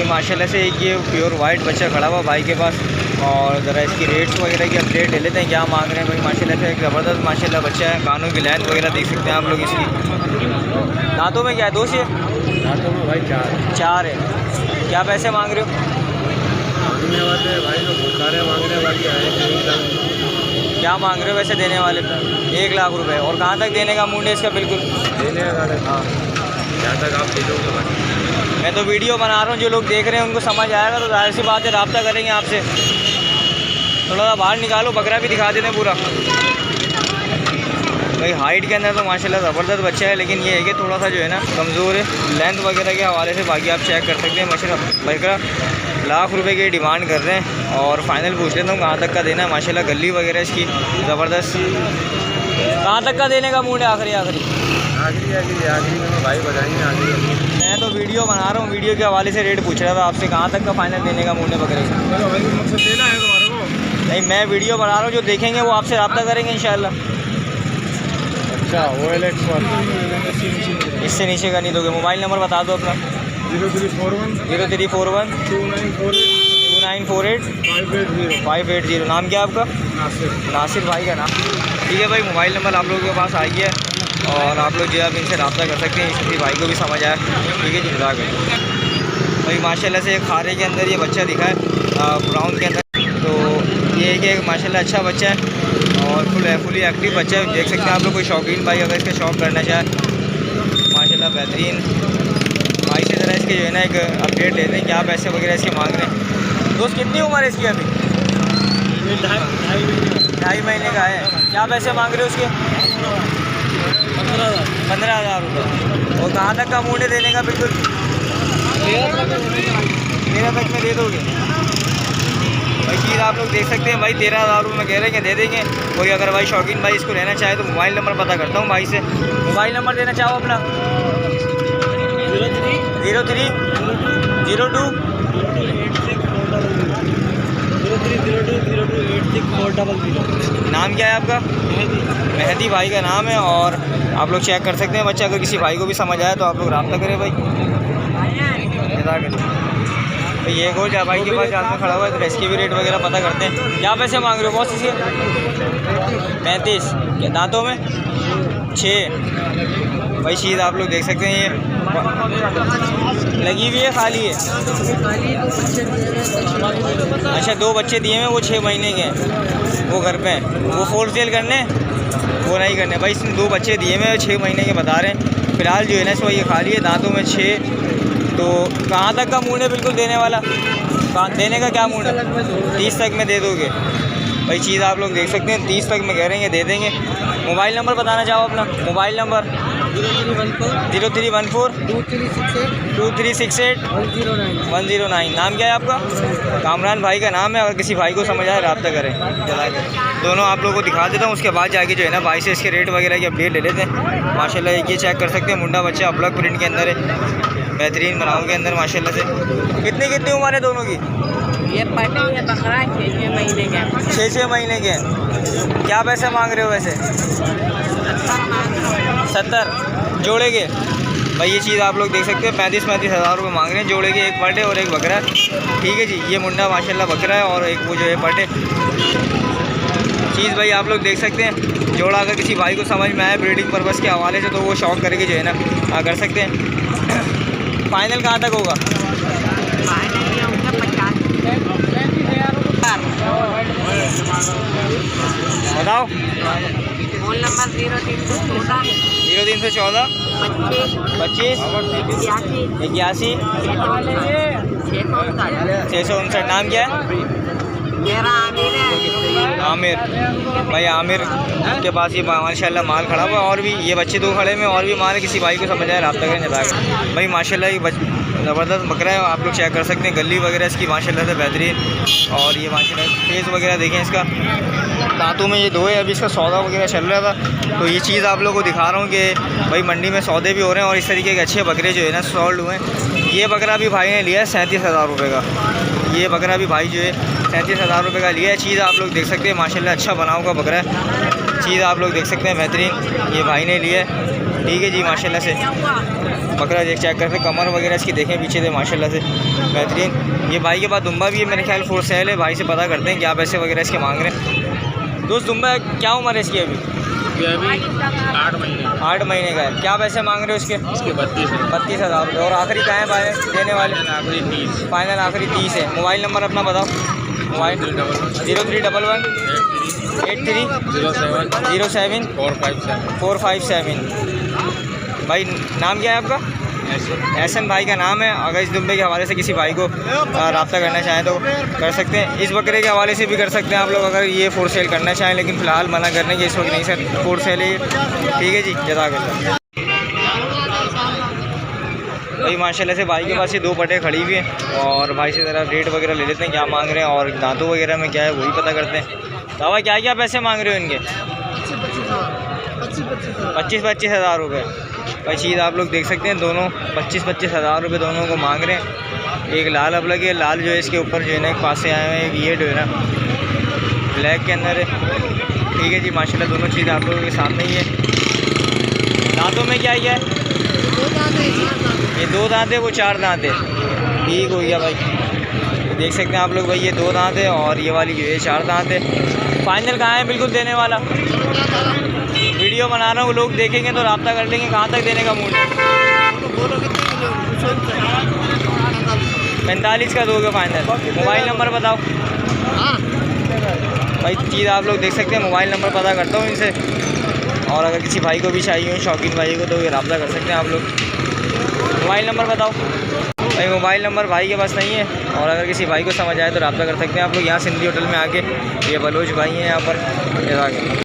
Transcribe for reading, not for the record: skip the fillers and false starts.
भाई माशाल्लाह से एक ये प्योर वाइट बच्चा खड़ा हुआ भाई के पास। और ज़रा इसकी रेट्स वगैरह की अपडेट ले लेते हैं, क्या मांग रहे हैं भाई। माशाल्लाह से एक ज़बरदस्त माशाल्लाह बच्चा है, कानों की लेंथ वगैरह देख सकते हैं आप लोग इसकी। दांतों में क्या है, दो से दांतों में भाई चार है। क्या पैसे मांग रहे हो? भाई तो बहुत सारे मांग रहे हैं, बाकी आए क्या मांग रहे हो वैसे देने वाले? 1 लाख रुपए। और कहाँ तक देने का मूड है इसका? बिल्कुल देने का। हाँ, जहाँ तक आप दे दोगे भाई। मैं तो वीडियो बना रहा हूँ, जो लोग देख रहे हैं उनको समझ आएगा तो जाहिर सी बात है रब्ता करेंगे आपसे। थोड़ा सा बाहर निकालो, बकरा भी दिखा देते हैं पूरा। भाई हाइट के अंदर तो माशाल्लाह ज़बरदस्त बच्चा है, लेकिन ये है कि थोड़ा सा जो है ना कमज़ोर है लेंथ वगैरह के हवाले से। बाकी आप चेक कर सकते हैं माशाल्लाह बकरा लाख रुपए की डिमांड कर रहे हैं। और फाइनल पूछ लेता हूँ कहाँ तक का देना है। माशाल्लाह गली वगैरह इसकी ज़बरदस्त। कहाँ तक का देने का मूड है? आखिरी में भाई बताएंगे आखिरी। मैं तो वीडियो बना रहा हूँ, वीडियो के हवाले से रेट पूछ रहा था आपसे, कहाँ तक का फाइनल देने का मूड है बकरे का? मकसद देना है तुम्हारे को? नहीं, मैं वीडियो बना रहा हूँ, जो देखेंगे वो आपसे रब्ता करेंगे इंशाल्लाह। अच्छा OLX पर इससे नीचे का नहीं दोगे? मोबाइल नंबर बता दो अपना। 0341 2948 580। नाम क्या है आपका? नासिर भाई का नाम। ठीक है भाई, मोबाइल नंबर आप लोगों के पास आई है और आप लोग जो है आप इनसे रब्ता कर सकते हैं। इसी भाई को भी समझ आया। ठीक है जी, जज़ाकल्लाह। भाई माशाल्लाह से एक खारे के अंदर ये बच्चा दिखा है, ब्राउन के अंदर। तो ये है कि माशाल्लाह अच्छा बच्चा है और फुली एक्टिव बच्चा है। देख सकते हैं आप लोग, कोई शौकीन भाई अगर इसका शौक़ करना चाहे माशाल्लाह बेहतरीन। भाई से ज़रा इसके जो है ना एक अपडेट लेते हैं, क्या पैसे वगैरह इसके मांग रहे हैं। दोस्त कितनी उम्र है इसकी अभी? 2.5 महीने का है। क्या पैसे मांग रहे हो उसके? 15,000 रुपये। और कहाँ तक का मूड है देने का? बिल्कुल 13 तक में दे दोगे भाई? चीज़ आप लोग देख सकते हैं भाई, 13,000 रुपये में कह रहे हैं, दे देंगे। कोई अगर भाई शौकीन भाई इसको लेना चाहे तो मोबाइल नंबर पता करता हूँ भाई से। मोबाइल नंबर देना चाहो अपना? 0302 नाम क्या है आपका? मेहदी भाई का नाम है। और आप लोग चेक कर सकते हैं बच्चा, अगर किसी भाई को भी समझ आया तो आप लोग रब्ता करें भाई। तो ये एक और जा भाई के पास जाल में खड़ा हुआ है, तो इसकी भी रेट वगैरह पता करते हैं। क्या पैसे मांग रहे हो बॉस इसके? 35। क्या दांतों में? 6। भाई चीज़ आप लोग देख सकते हैं, ये लगी हुई है, खाली है। अच्छा, 2 बच्चे दिए हैं, वो 6 महीने के हैं, वो घर पे हैं। वो फोर सेल करने वो नहीं करने भाई। इसने 2 बच्चे दिए हैं, 6 महीने के बता रहे हैं। फ़िलहाल जो है ना इस वक्त ये खाली है, दांतों में 6। तो कहाँ तक का मूड है बिल्कुल देने वाला? देने का क्या मूड है? 30 तक में दे दोगे भाई? चीज़ आप लोग देख सकते हैं, 30 तक में कह रहे हैं, दे देंगे। मोबाइल नंबर बताना चाहो अपना? Mobile number 0314 2368 109। नाम क्या है आपका? कामरान भाई का नाम है। अगर किसी भाई को समझ आए रब्ता करें। दोनों आप लोगों को दिखा देता हूँ, उसके बाद जाके जो है ना भाई से इसके रेट वगैरह की अपडेट ले लेते हैं। माशाल्लाह ये चेक कर सकते हैं, मुंडा बच्चा ब्लैक प्रिंट के अंदर है, बेहतरीन बनाओ के अंदर माशाल्लाह से। कितनी उम्र है दोनों की? ये पटे ये बकरा 6 महीने के। 6 महीने के हैं। क्या पैसे मांग रहे हो वैसे? 70 जोड़े के भाई? ये चीज़ आप लोग देख सकते हैं, 35 हज़ार रुपये मांग रहे हैं जोड़े के। एक पटे और एक बकरा। ठीक है जी, ये मुंडा माशाल्लाह बकरा है और एक वो जो है पटे। चीज़ भाई आप लोग देख सकते हैं, जोड़ा अगर किसी भाई को समझ में आए ब्रीडिंग पर्पज़ के हवाले से तो वो शौक करके जो है ना कर सकते हैं। फाइनल कहाँ तक होगा? बताओ। Phone number 0314 25 81 659। नाम क्या है? मेरा आमिर है। आमिर भाई, आमिर के पास ये माशाल्लाह माल खड़ा हुआ है। और भी ये बच्चे 2 खड़े में और भी माल है, किसी भाई को समझ आए रब्ता करें जज़ाक। भाई माशाल्लाह ये ज़बरदस्त बकरा है, आप लोग चेक कर सकते हैं। गली वगैरह इसकी माशाल्लाह से बेहतरीन। और ये माशाल्लाह फेस वगैरह देखें इसका, दांतों में ये 2 है। अभी इसका सौदा वगैरह चल रहा था, तो ये चीज़ आप लोगों को दिखा रहा हूँ कि भाई मंडी में सौदे भी हो रहे हैं और इस तरीके के अच्छे बकरे जो है ना सोल्ड हुए हैं। ये बकरा भी भाई ने लिया है 37,000 रुपये का। ये बकरा भी भाई जो है 37,000 रुपये का लिया है। चीज़ आप लोग देख सकते हैं माशाल्लाह अच्छा बनाव का बकरा है। चीज़ आप लोग देख सकते हैं बेहतरीन, ये भाई ने लिया है। ठीक है जी, माशाल्लाह से बकरा देख चेक करके कमर वगैरह इसकी देखें पीछे से माशाल्लाह से बेहतरीन। ये भाई के पास दुम्बा भी है मेरे ख्याल फॉर सेल है, भाई से पता करते हैं क्या पैसे वगैरह इसके मांग रहे हैं। दोस्त दुम्बा क्या उम्र है इसकी अभी? ये अभी 8 महीने 8 महीने का है। क्या पैसे मांग रहे हो इसके? इसके 32,000 रुपये। और आखिरी कहाँ है भाई देने वाले? आखिरी 30 फाइनल आखिरी 30 है। मोबाइल नंबर अपना बताओ। मोबाइल 0311 83 07 457। भाई नाम क्या है आपका? एहसन भाई का नाम है। अगर इस दुम्बे के हवाले से किसी भाई को रब्ता करना चाहें तो कर सकते हैं। इस बकरे के हवाले से भी कर सकते हैं आप लोग अगर ये फॉर सेल करना चाहें, लेकिन फ़िलहाल मना करने की इस वक्त नहीं सर, फॉर सेल है ये। ठीक है जी, जज़ाकल्लाह। भाई माशाल्लाह से भाई के पास ये 2 पटे खड़ी हुई हैं और भाई से ज़रा रेट वगैरह ले लेते हैं क्या मांग रहे हैं और दांतों वगैरह में क्या है वही पता करते हैं। दावा क्या क्या पैसे मांग रहे हो इनके? 25 हज़ार रुपये। भाई चीज़ आप लोग देख सकते हैं, दोनों 25 हज़ार रुपये दोनों को मांग रहे हैं। एक लाल अबलग है, लाल जो है इसके ऊपर जो है ना एक पास से आए हुए हैं, एक ये जो है ना ब्लैक के अंदर है। ठीक है जी, माशाल्लाह दोनों चीज़ आप लोगों के सामने ही है। दांतों में क्या है? ये 2 दांत है, वो 4 दांत है। ठीक हो गया भाई, देख सकते हैं आप लोग। भाई ये 2 दांत है और ये वाली जो है 4 दांत है। फाइनल कहाँ है बिल्कुल देने वाला? वीडियो बना रहा हूँ, लोग देखेंगे तो रब्ता कर लेंगे। कहाँ तक देने का मूड है? 45 का दोगे फाइनल? मोबाइल नंबर बताओ। भाई चीज़ आप लोग देख सकते हैं, मोबाइल नंबर पता करता हूँ इनसे और अगर किसी भाई को भी चाहिए हो, शौकीन भाई को, तो ये रब्ता कर सकते हैं आप लोग। मोबाइल नंबर बताओ। भाई मोबाइल नंबर भाई के पास नहीं है और अगर किसी भाई को समझ आए तो रब्ता कर सकते हैं आप लोग। यहाँ सिंधी होटल में आके, ये बलोच भाई हैं यहाँ पर।